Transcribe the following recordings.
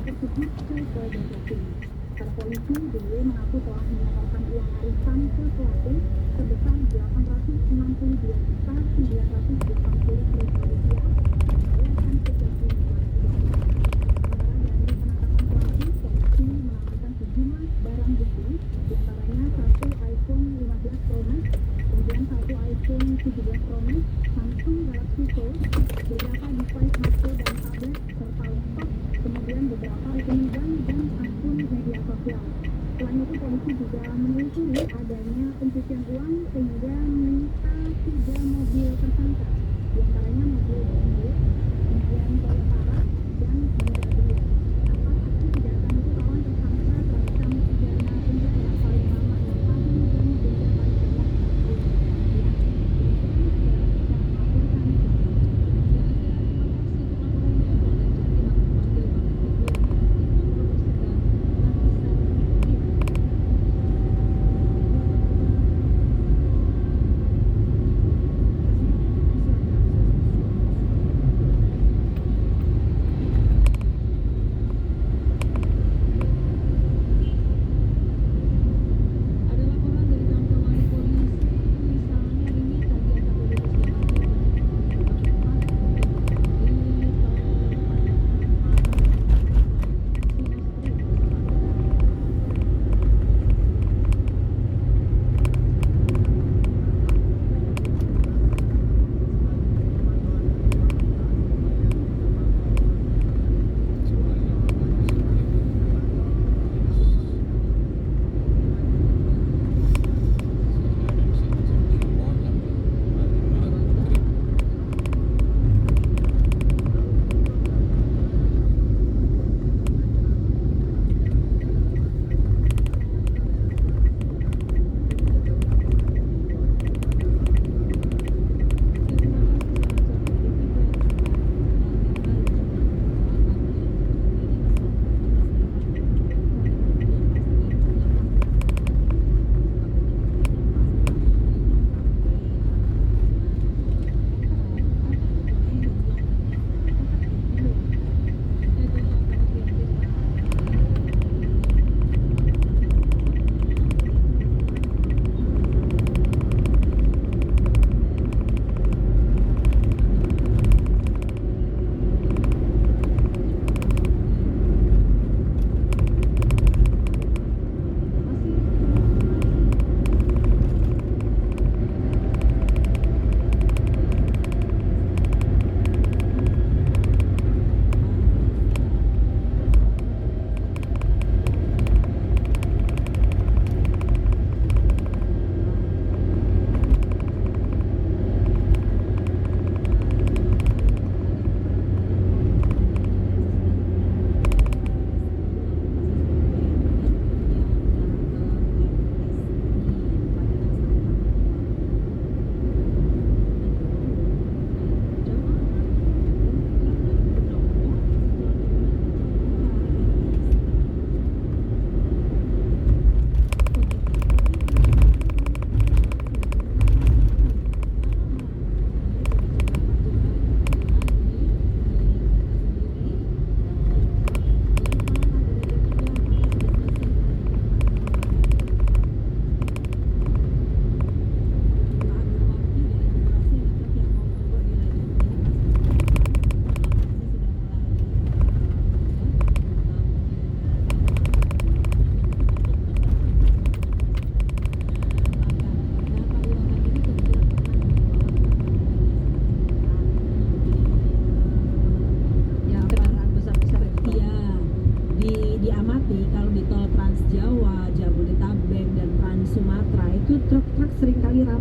tersebut ke Polda Jatim. Para polisi DW mengaku telah menyetorkan uang arisan ke pelaku sebesar Rp862.980.000. Dibayarkan sejak Juni 2020. Sementara dari penangkapan pelaku, polisi mengamankan sejumlah barang bukti, diantaranya satu iPhone 15 Pro Max, kemudian satu iPhone 17 Pro Max, Samsung Galaxy Fold, beberapa device HP dan tablet, serta laptop, kemudian beberapa rekening bank dan akun media sosial. Selain itu, polisi juga menelusuri adanya pencucian uang sehingga menyita 3 mobil tersangka, diantaranya mobil BMW, kemudian Toyota dan Honda Brio. Atas aksi kejahatan itu, kawan tersangka terancam pidana penjara paling lama 6 tahun dan denda paling banyak Rp40.000. Demikian saudara yang melaporkan.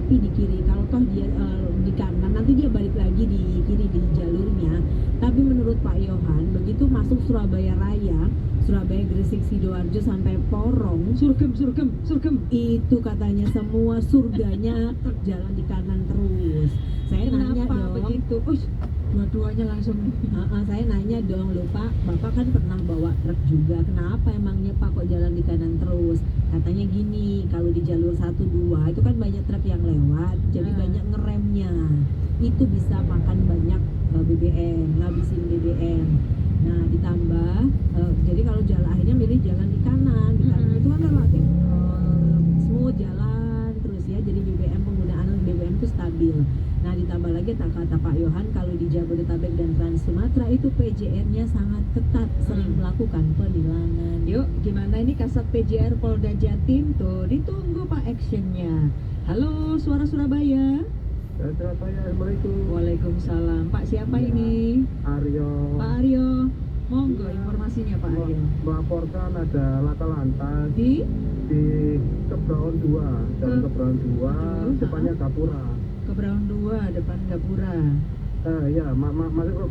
rapi di kiri, kalau toh dia di kanan nanti dia balik lagi di kiri di jalurnya. Tapi menurut Pak Yohan, begitu masuk Surabaya Raya, Surabaya, Gresik, Sidoarjo sampai Porong, surgem itu katanya semua surganya jalan di kanan terus. Saya nanya dong begitu, dua-duanya langsung. Saya nanya dong, loh Pak, Bapak kan pernah bawa truk juga, kenapa emangnya Pak kok jalan di kanan terus? Katanya gini, kalau di jalur 1-2 itu kan banyak truk yang lewat, jadi banyak ngeremnya, itu bisa makan banyak BBM, ngabisin BBM. Nah ditambah jadi PJR-nya sangat ketat, sering melakukan penilangan. Yuk, gimana ini Kasat PJR Polda Jatim? Tuh, ditunggu Pak actionnya. Halo, Suara Surabaya. Surabaya, Assalamualaikum. Waalaikumsalam. Pak siapa Ya, ini? Aryo. Pak Aryo. Monggo Ya, informasinya Pak Aryo. melaporkan ada laka lantas Di di Kebraun 2, jalan Kebraun 2, Aduh, depannya Gapura. Kebraun 2 depan Gapura. Ya, masuk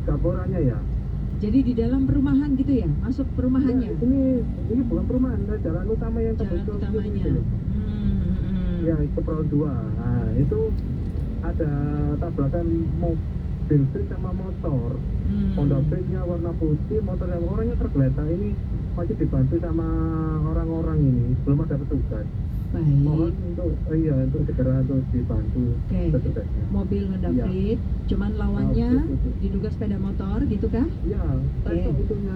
Gapuranya ya. Jadi di dalam perumahan gitu ya? Masuk Ya, perumahannya? ini bukan perumahan, jalan utama yang Jalan tembus ke utamanya. sini loh. Ya, Kebraun 2. Nah, itu ada tabrakan mobil bis sama motor. Honda Fit-nya warna putih, motor yang orangnya tergeletak ini masih dibantu sama orang-orang ini, belum ada petugas. Mohon Baik. untuk segera untuk dibantu Oke. petugasnya. Mobil Honda Iya. Fit, cuman lawannya betul. diduga sepeda motor gitu kah? Ya, saya Oke. itunya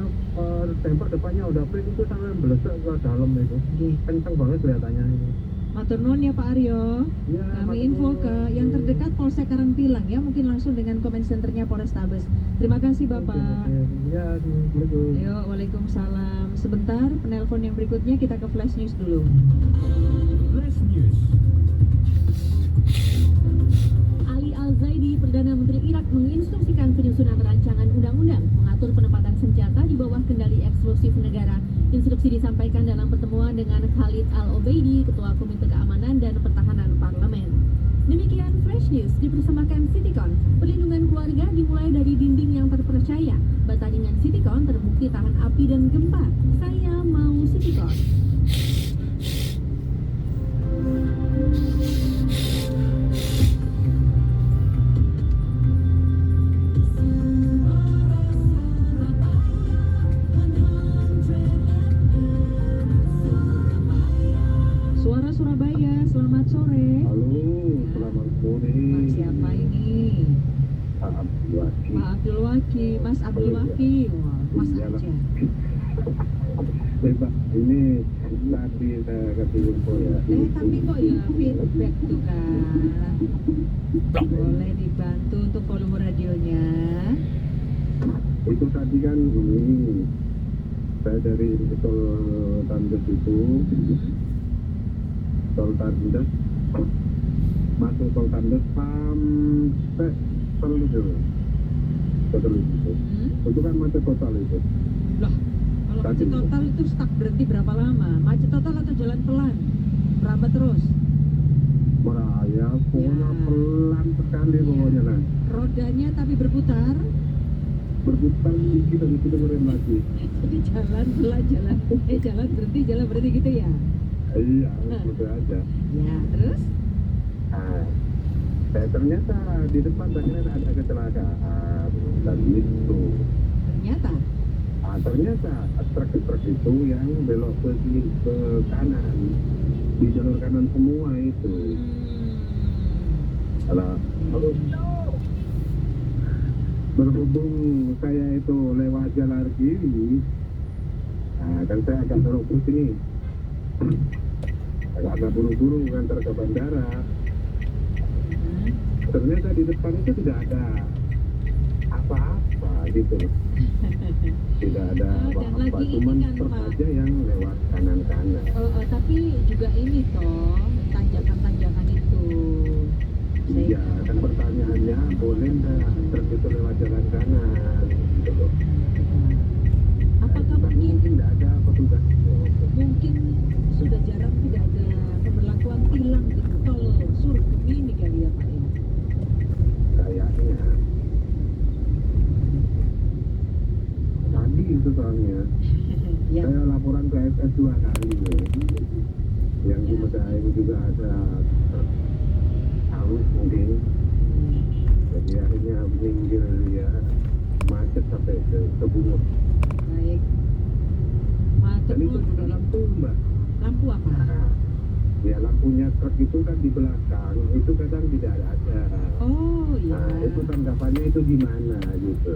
temper depannya Honda Fit itu sampai melesek ke dalam itu, Oke. kenceng banget kelihatannya ini. Matur nuwun ya Pak Aryo. Ya, Kami matur info nuwun. ke yang terdekat Polsek Karangpilang ya, mungkin langsung dengan comment centernya Polrestabes. Terima kasih Bapak. Oke. Ya, Assalamualaikum. Ayo, Waalaikumsalam. Sebentar, penelpon yang berikutnya kita ke Flash News dulu. Flash News. Ali Al-Zaidi, Perdana Menteri Irak, menginstruksikan penyusunan rancangan undang-undang mengatur penempatan senjata di bawah kendali eksklusif negara. Instruksi disampaikan dalam pertemuan dengan Khalid Al-Obeidi, Ketua Komite Keamanan dan Pertahanan Parlemen. Demikian Fresh News dipersembahkan Citycon. Perlindungan keluarga dimulai dari dinding yang terpercaya. Bataringan Citycon terbukti tahan api dan gempa. Saya mau Citycon. Suara Surabaya, selamat sore. Halo, selamat sore. Pak siapa ini? Pak Abdul Waki. Pak Abdul Waki, Mas Abdul Waki. Wah, Mas Iya, aja. Pak, ini tadi saya kasih info ya. Tapi kok ya feedback tuh kan. Boleh dibantu untuk volume radionya. Itu tadi kan ini saya dari tol Tandes itu, tol Tandes masuk tol Tandes sampai tol itu, itu kan macet total itu. Loh, kalau macet total itu stuck berarti berapa lama? Macet total atau jalan pelan? Merambat terus? Meraya, pokoknya Ya. pelan sekali pokoknya lah. Rodanya tapi berputar. Berputar sedikit habis itu ngerem lagi. Jadi jalan pelan, jalan berhenti gitu ya? Iya, udah aja. Ya, terus? Nah, ternyata di depan tadi ada kecelakaan dan itu. Ternyata truk itu yang belok ke kanan, di jalur kanan semua itu. Kalau berhubung saya itu lewat jalan kiri, nah kan saya agak terobos ini, agak buru-buru ngantar ke bandara. Ternyata di depan itu tidak ada apa-apa gitu loh. Tidak ada Dan apa-apa, lagi ini cuman kan, truk Pak. aja yang lewat kanan-kanan. Tapi juga ini toh, tanjakan-tanjakan itu. Iya, kan pertanyaannya boleh nggak truk itu lewat jalan kanan gitu loh. Apakah Tapi mungkin mungkin nggak ada petugas. sudah jarang tidak ada pemberlakuan tilang di tol Surgemini kali ya Pak ya? Kayaknya tadi itu soalnya Ya. saya laporan ke SS 2 kali loh. Yang di Ya. Medaeng juga ada haus mungkin, jadi akhirnya minggir ya, macet sampai ke Bungur. Baik. Macet Dan itu pun ada lampu mbak. lampu apa? Nah, ya lampunya truk itu kan di belakang itu kadang tidak ada. Oh iya. Nah itu tanggapannya itu gimana gitu.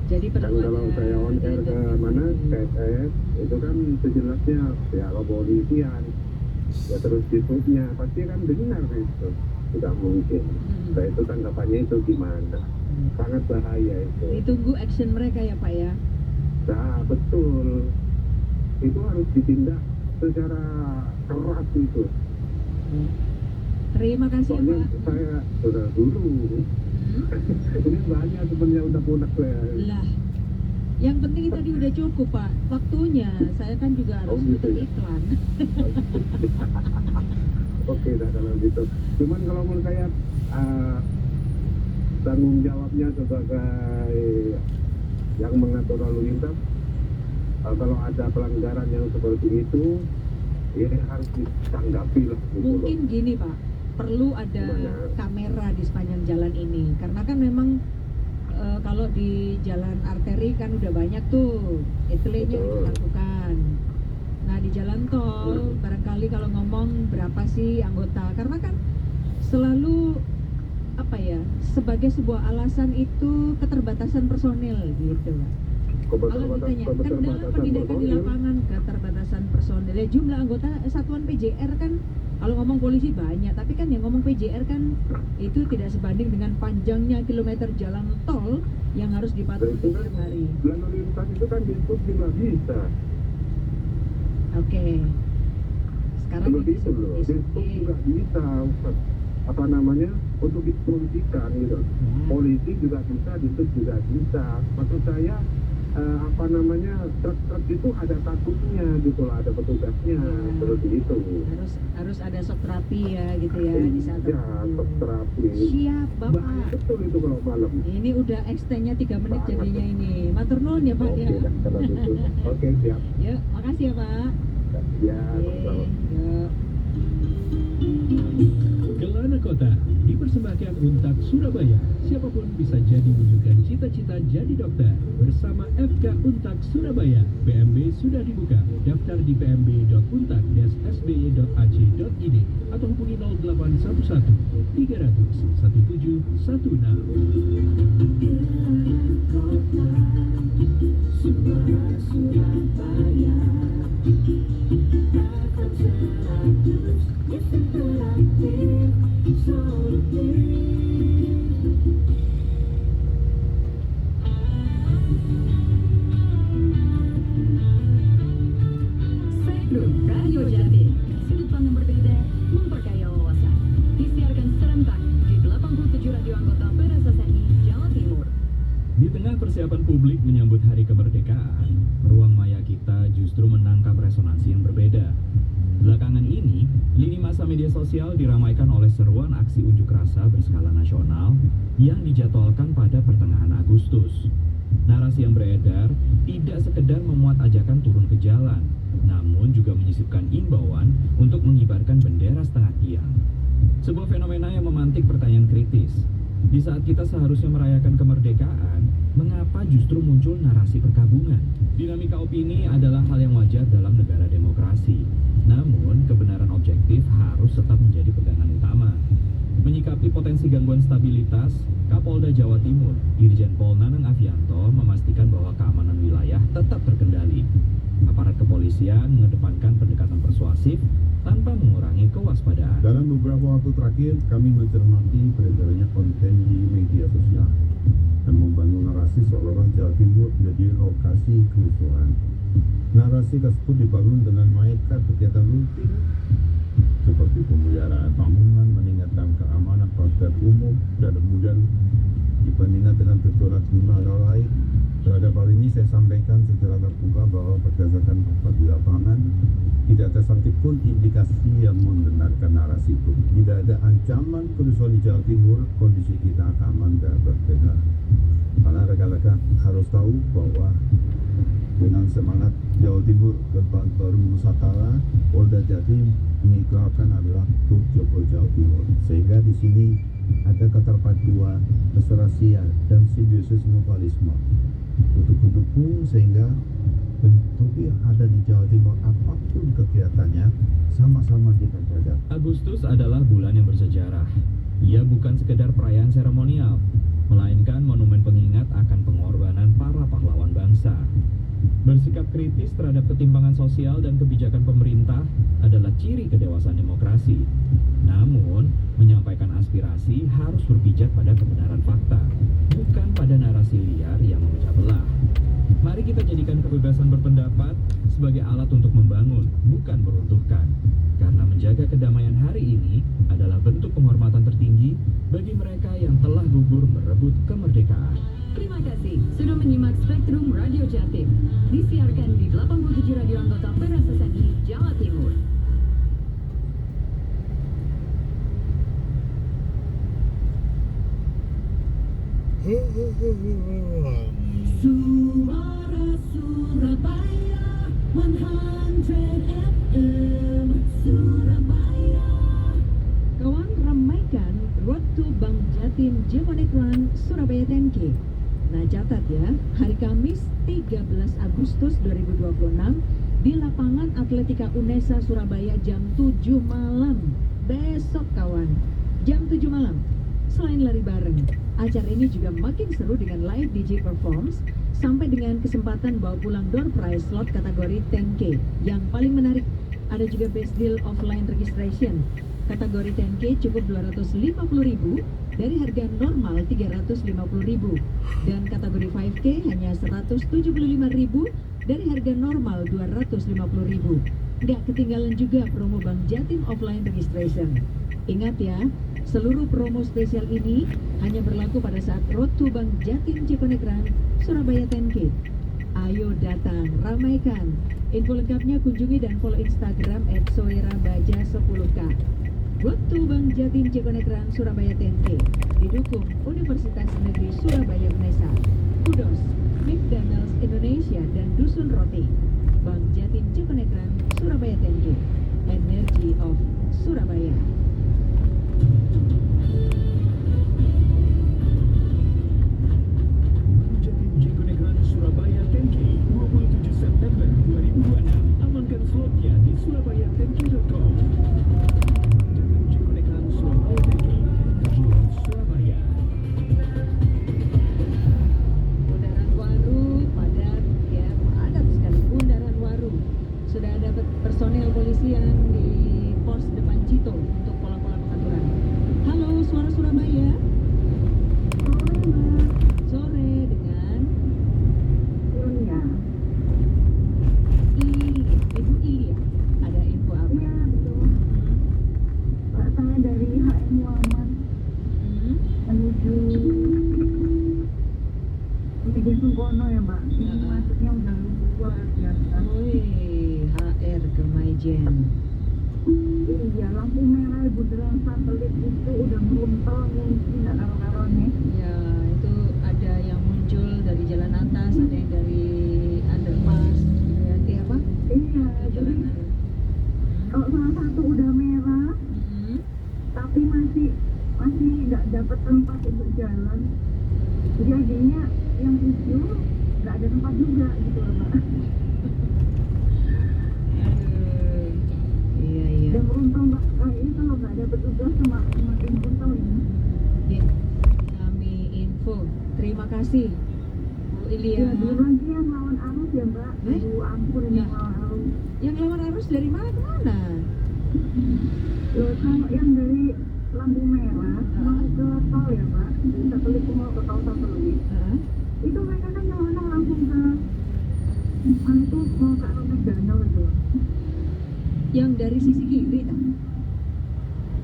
Jadi Kan perlu kalau ada saya on air ke mana ke SS itu kan sejelasnya ya kepolisian ya terus ditutupnya pasti kan dengar itu tidak mungkin. Nah itu tanggapannya itu gimana. sangat bahaya itu. Ditunggu action mereka ya Pak ya. Nah, betul. Itu harus ditindak secara keras itu. Terima kasih Soalnya Pak. saya sudah dulu. Ini banyak sebenarnya udah punak ya. Lah, yang penting tadi udah cukup Pak. Waktunya saya kan juga harus Oh, gitu tutup ya? iklan. Oke, dah kalau gitu. Cuman kalau menurut saya tanggung jawabnya sebagai yang mengatur lalu lintas, kalau ada pelanggaran yang seperti itu, ya harus ditanggapi lah. Gitu loh. Mungkin gini Pak, perlu ada Gimana? kamera di sepanjang jalan ini. Karena kan memang kalau di jalan arteri kan udah banyak tuh etelenya Betul. dilakukan. Nah di jalan tol barangkali kalau ngomong berapa sih anggota, karena kan selalu apa ya, sebagai sebuah alasan itu keterbatasan personil gitu Pak. Kalau ditanya kendala penindakan di lapangan, keterbatasan personil, ya jumlah anggota satuan PJR kan, kalau ngomong polisi banyak, tapi kan yang ngomong PJR kan itu tidak sebanding dengan panjangnya kilometer jalan tol yang harus dipatroli itu kan tiap hari. lalu lintas itu kan disebut juga bisa. Oke. Sekarang Seperti itu loh. Disebut juga bisa. Apa namanya, untuk dipolisikan gitu. Polisi juga bisa, disebut juga bisa. Maksud saya apa namanya, truk-truk itu ada takutnya gitu lah, ada petugasnya, seperti itu. harus ada shock terapi ya gitu ya di saat Ya, tertentu. shock terapi. Siap Bahaya Bapak. betul itu kalau malam. Ini udah extendnya 3 menit jadinya ini. Matur nuwun ya Pak Oke, ya. dah, kalau gitu. Oke, siap. Yuk, makasih ya Pak. Ya, Oke, sama-sama. yuk. Kelana Kota dipersembahkan Untak Surabaya. Siapapun bisa jadi wujudkan cita-cita jadi dokter. Bersama FK Untak Surabaya, PMB sudah dibuka. Daftar di pmb.untak-sby.ac.id atau hubungi 0811 300 1716. Spektrum Radio Jatim, sudut pandang berbeda, memperkaya wawasan. Disiarkan serentak di 87 radio anggota PRSSNI Jawa Timur. Di tengah persiapan publik menyambut Hari Kemerdekaan, ruang maya kita justru menangkap resonansi yang berbeda. Belakangan ini, lini masa media sosial diramaikan oleh seruan aksi unjuk rasa berskala nasional yang dijadwalkan pada pertengahan Agustus. Narasi yang beredar tidak sekedar memuat ajakan turun ke jalan, namun juga menyisipkan imbauan untuk mengibarkan bendera setengah tiang. Sebuah fenomena yang memantik pertanyaan kritis. Di saat kita seharusnya merayakan kemerdekaan, mengapa justru muncul narasi perkabungan? Dinamika opini adalah hal yang wajar dalam negara demokrasi. Namun, kebenaran objektif harus tetap menjadi pegangan utama. Menyikapi potensi gangguan stabilitas, Kapolda Jawa Timur, Irjen Pol Nanang Afianto memastikan bahwa keamanan wilayah tetap terkendali. Aparat kepolisian mengedepankan pendekatan persuasif tanpa mengurangi kewaspadaan. Dalam beberapa waktu terakhir, kami mencermati beredarnya konten di media sosial dan membangun narasi seolah-olah Jawa Timur menjadi lokasi kerusuhan. Narasi tersebut dibangun dengan mengaitkan kegiatan rutin seperti pemeliharaan bangunan, meningkatkan keamanan fasilitas umum, dan kemudian dibandingkan dengan gejolak jumlah lain. Terhadap hal ini saya sampaikan secara terbuka bahwa berdasarkan fakta di lapangan tidak ada satupun indikasi yang membenarkan narasi itu. Tidak ada ancaman kerusuhan di Jawa Timur, kondisi kita aman dan berbeda. Karena rekan-rekan harus tahu bahwa dengan semangat Jawa Timur gerbang baru Nusantara, Polda Jatim mengikrarkan adalah Tur Joko Jawa Timur. Sehingga di sini ada keterpaduan, keserasian, dan simbiosis mutualisme untuk mendukung sehingga bentuk yang ada di Jawa Timur apapun kegiatannya sama-sama kita jaga. Agustus adalah bulan yang bersejarah. Ia bukan sekedar perayaan seremonial, melainkan monumen pengingat akan pengorbanan para pahlawan bangsa. Bersikap kritis terhadap ketimpangan sosial dan kebijakan pemerintah adalah ciri kedewasaan demokrasi. Namun, menyampaikan aspirasi harus berpijak pada kebenaran fakta, bukan pada narasi liar yang memecah belah. Mari kita jadikan kebebasan berpendapat sebagai alat untuk membangun, bukan meruntuhkan. Karena menjaga kedamaian hari ini adalah bentuk penghormatan tertinggi bagi mereka yang telah gugur merebut kemerdekaan. Terima kasih sudah menyimak Spektrum Radio Jatim. Disiarkan di 87 radio anggota PRSSNI Jawa Timur. Suara Surabaya 100 FM Surabaya. Kawan, ramaikan Road to Bank Jatim Jekonek Run Surabaya 10K. Nah, catat ya, hari Kamis 13 Agustus 2026 di lapangan Atletika Unesa Surabaya jam 7 malam. Besok kawan, jam 7 malam. Selain lari bareng, acara ini juga makin seru dengan live DJ performs sampai dengan kesempatan bawa pulang door prize slot kategori 10K. Yang paling menarik, ada juga best deal offline registration. Kategori 10K cukup 250.000 dari harga normal 350.000 dan kategori 5K hanya 175.000 dari harga normal 250.000. Nggak ketinggalan juga promo Bank Jatim offline registration. Ingat ya, seluruh promo spesial ini hanya berlaku pada saat Road to Bank Jatim Jekonek Run Surabaya 10K. Ayo datang, ramaikan. Info lengkapnya kunjungi dan follow Instagram @soerabaja10k. Road to Bank Jatim Jekonek Run Surabaya 10K didukung Universitas Negeri Surabaya Unesa, Kudos, McDonald's Indonesia dan Dusun Roti. Bank Jatim Jekonek Run Surabaya 10K, Energy of Surabaya. Jatim Jekonek Run Surabaya 10K 27 September 2026. Amankan slotnya di surabaya10k.com. Jatim Jekonek Run Surabaya 10K, Energy of Surabaya. Bundaran Waru padat ya, padat sekali Bundaran Waru. Sudah ada personil polisi yang di pos depan Cito untuk pola-pola pengaturan. Halo, Suara Surabaya. Sore dengan Iya, Ibu Ilia. Ada info apa? iya betul. Pak, saya dari HM Muhammad Hmm? menuju Sungkono ya Mbak. Ini Heeh. masuknya udah luar biasa. Wih, HR ke Maijen. Iya, lampu merah bundaran satelit itu udah merumpel mungkin nggak karo-karonya. Ya, itu ada yang muncul dari jalan atas, ada yang dari underpass, dari apa? Iya, jadi Jalanan. kalau salah satu udah merah Hmm. tapi masih nggak dapat tempat untuk jalan, jadinya yang hijau nggak ada tempat juga gitu loh Mbak. Aduh. Iya, iya. Dan merumpel Mbak, ini kalau nggak ada petugas semakin runtau ini. Ya, kami info. Terima kasih Bu Ilia. Ya, belum lagi yang lawan arus ya Mbak. Eh? Aduh ampun ini Ya. lawan arus. Yang lawan arus dari mana ke mana? Loh, kalau yang dari lampu merah mau ke tol ya Mbak, satelit mau ke tol satelit, Hah? itu mereka kan nyelonong langsung ke itu mau ke arah McDonald itu. Yang dari sisi kiri tak?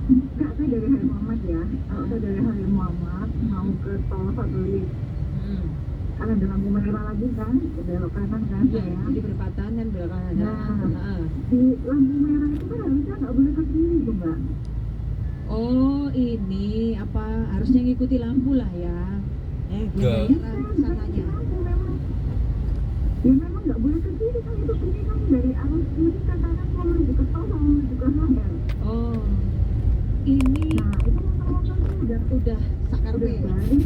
Enggak, saya dari Hari Muhammad ya. Kalau saya dari Hari Muhammad mau ke tol satelit, Hmm. kan ada lampu merah lagi kan, ke belok kanan kan Ya, saya. di perempatan kan belakang ada. Nah. Heeh. Di lampu merah itu kan harusnya nggak boleh ke kiri tuh Mbak. Oh, ini apa harusnya ngikuti lampu lah ya. Iya, Sananya. lampu memang. Ya memang nggak boleh ke kiri kan, itu kiri kan dari arus kiri ke kanan mau menuju ke tol sama menuju ke Sahel. Oh, ini Nah itu motor-motor tuh udah udah sakar udah ya. baris